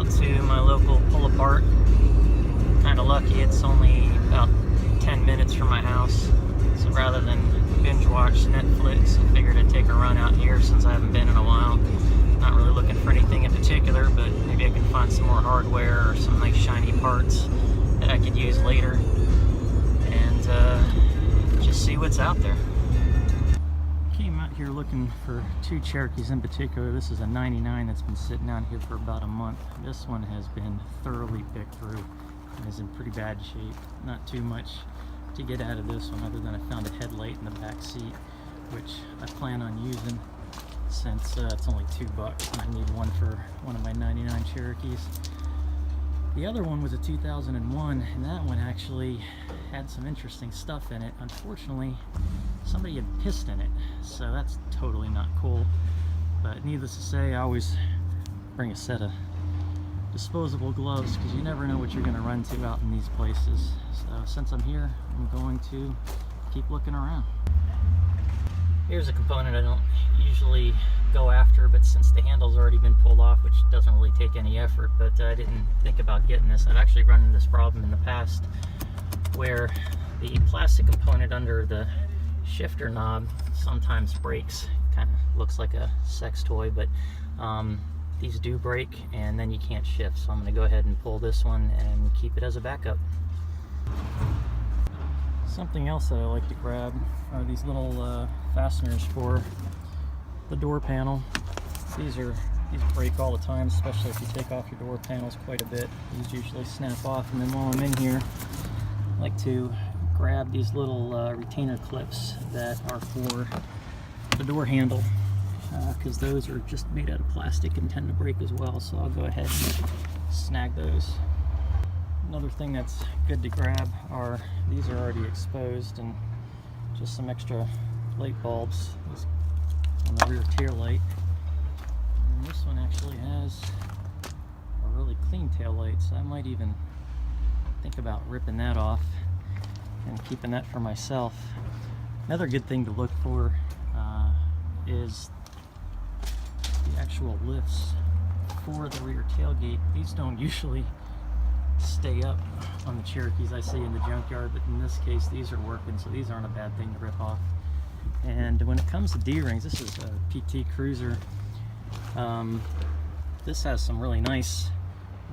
out to my local pull-apart. Kind of lucky, it's only about 10 minutes from my house. So rather than binge watch Netflix, I figured I'd take a run out here since I haven't been in a while. Not really looking for anything in particular, but maybe I can find some more hardware or some nice shiny parts that I could use later. And just see what's out there. Came out here looking for two Cherokees in particular. This is a 99 that's been sitting out here for about a month. This one has been thoroughly picked through and is in pretty bad shape. Not too much to get out of this one other than I found a headlight in the back seat, which I plan on using since it's only $2 and I need one for one of my 99 Cherokees. The other one was a 2001, and that one actually had some interesting stuff in it. Unfortunately, somebody had pissed in it, so that's totally not cool. But needless to say, I always bring a set of disposable gloves because you never know what you're going to run to out in these places. So since I'm here, I'm going to keep looking around. Here's a component I don't usually go after, but since the handle's already been pulled off, which doesn't really take any effort, but I didn't think about getting this. I've actually run into this problem in the past where the plastic component under the shifter knob sometimes breaks. Kind of looks like a sex toy, but these do break and then you can't shift. So I'm going to go ahead and pull this one and keep it as a backup. Something else that I like to grab are these little fasteners for the door panel. These break all the time, especially if you take off your door panels quite a bit. These usually snap off, and then while I'm in here, I like to grab these little retainer clips that are for the door handle, because those are just made out of plastic and tend to break as well, so I'll go ahead and snag those. Another thing that's good to grab are, these are already exposed, and just some extra light bulbs on the rear tail light. And this one actually has a really clean tail light, so I might even think about ripping that off and keeping that for myself. Another good thing to look for is the actual lifts for the rear tailgate. These don't usually stay up on the Cherokees I see in the junkyard, but in this case these are working, so these aren't a bad thing to rip off. And when it comes to D-rings, this is a PT Cruiser. This has some really nice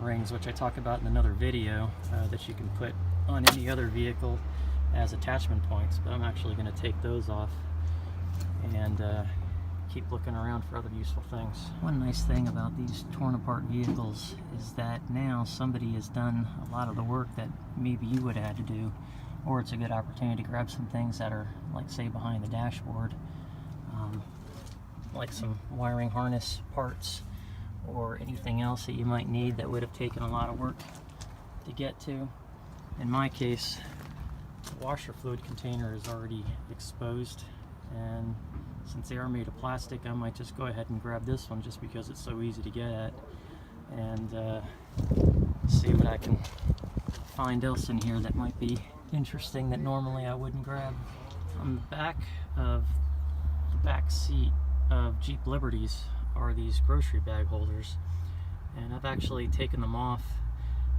rings, which I talk about in another video, that you can put on any other vehicle as attachment points, but I'm actually going to take those off and keep looking around for other useful things. One nice thing about these torn apart vehicles is that now somebody has done a lot of the work that maybe you would have had to do, or it's a good opportunity to grab some things that are, like, say, behind the dashboard, like some wiring harness parts or anything else that you might need that would have taken a lot of work to get to. In my case, the washer fluid container is already exposed, and since they are made of plastic, I might just go ahead and grab this one just because it's so easy to get at, and see what I can find else in here that might be interesting that normally I wouldn't grab. On the back of the back seat of Jeep Liberties are these grocery bag holders, and I've actually taken them off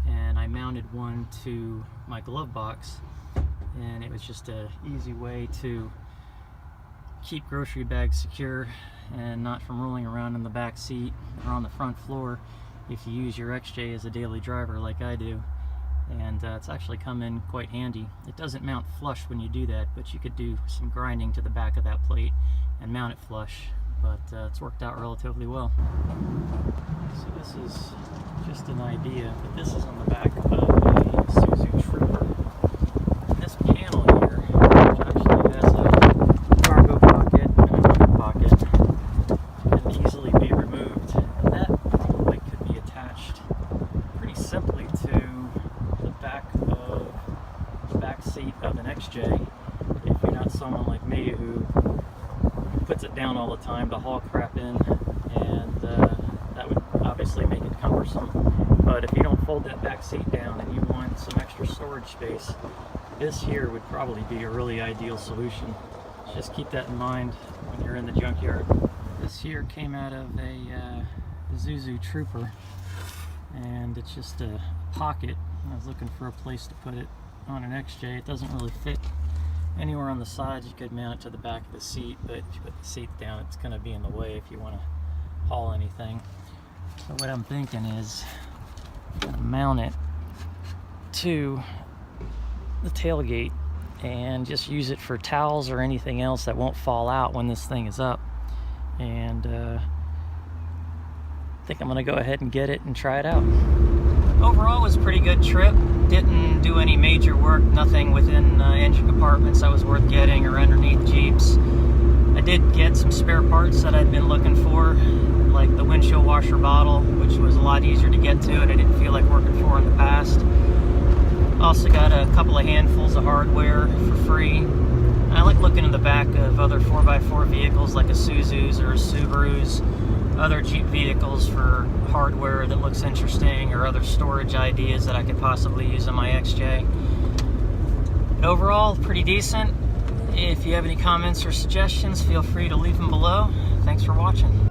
and I mounted one to my glove box, and it was just an easy way to keep grocery bags secure and not from rolling around in the back seat or on the front floor if you use your XJ as a daily driver like I do. And it's actually come in quite handy. It doesn't mount flush when you do that, but you could do some grinding to the back of that plate and mount it flush, but it's worked out relatively well. So this is just an idea, but this is on the back of a Suzu Trooper. And this panel here, which actually has a cargo pocket and another pocket, can easily be removed. And that probably could be attached pretty simply to the back seat of an XJ if you're not someone like me who puts it down all the time to haul crap in, and that would obviously make it cumbersome. But if you don't fold that back seat down and you want some extra storage space, this here would probably be a really ideal solution. Just keep that in mind when you're in the junkyard. This here came out of a Suzu Trooper, and it's just a pocket. I was looking for a place to put it on an XJ. It doesn't really fit anywhere on the sides. You could mount it to the back of the seat, but if you put the seat down, it's going to be in the way if you want to haul anything. So what I'm thinking is mount it to the tailgate and just use it for towels or anything else that won't fall out when this thing is up. And I think I'm gonna go ahead and get it and try it out. Overall, it was a pretty good trip. Didn't do any major work, nothing within engine compartments that was worth getting or underneath Jeeps. I did get some spare parts that I'd been looking for, like the windshield washer bottle, which was a lot easier to get to and I didn't feel like working for in the past. Also got a couple of handfuls of hardware for free. I like looking in the back of other 4x4 vehicles like a Isuzu's or a Subaru's, other Jeep vehicles for hardware that looks interesting or other storage ideas that I could possibly use on my XJ. But overall, pretty decent. If you have any comments or suggestions, feel free to leave them below. Thanks for watching.